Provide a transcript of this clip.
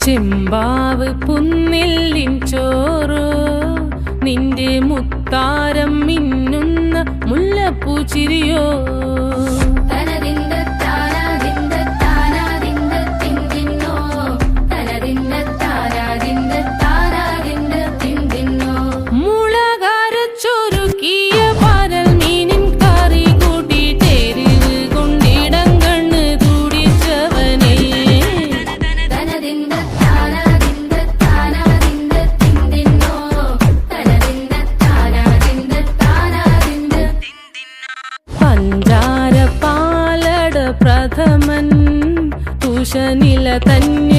ചെമ്പാവ് പുന്നെല്ലിൻ ചോറോ നിന്റെ മുത്താരം മിന്നുന്ന മുല്ലപ്പൂച്ചിരിയോ പഞ്ചാര പാലട പ്രഥമൻ തുഷനില തന്നെ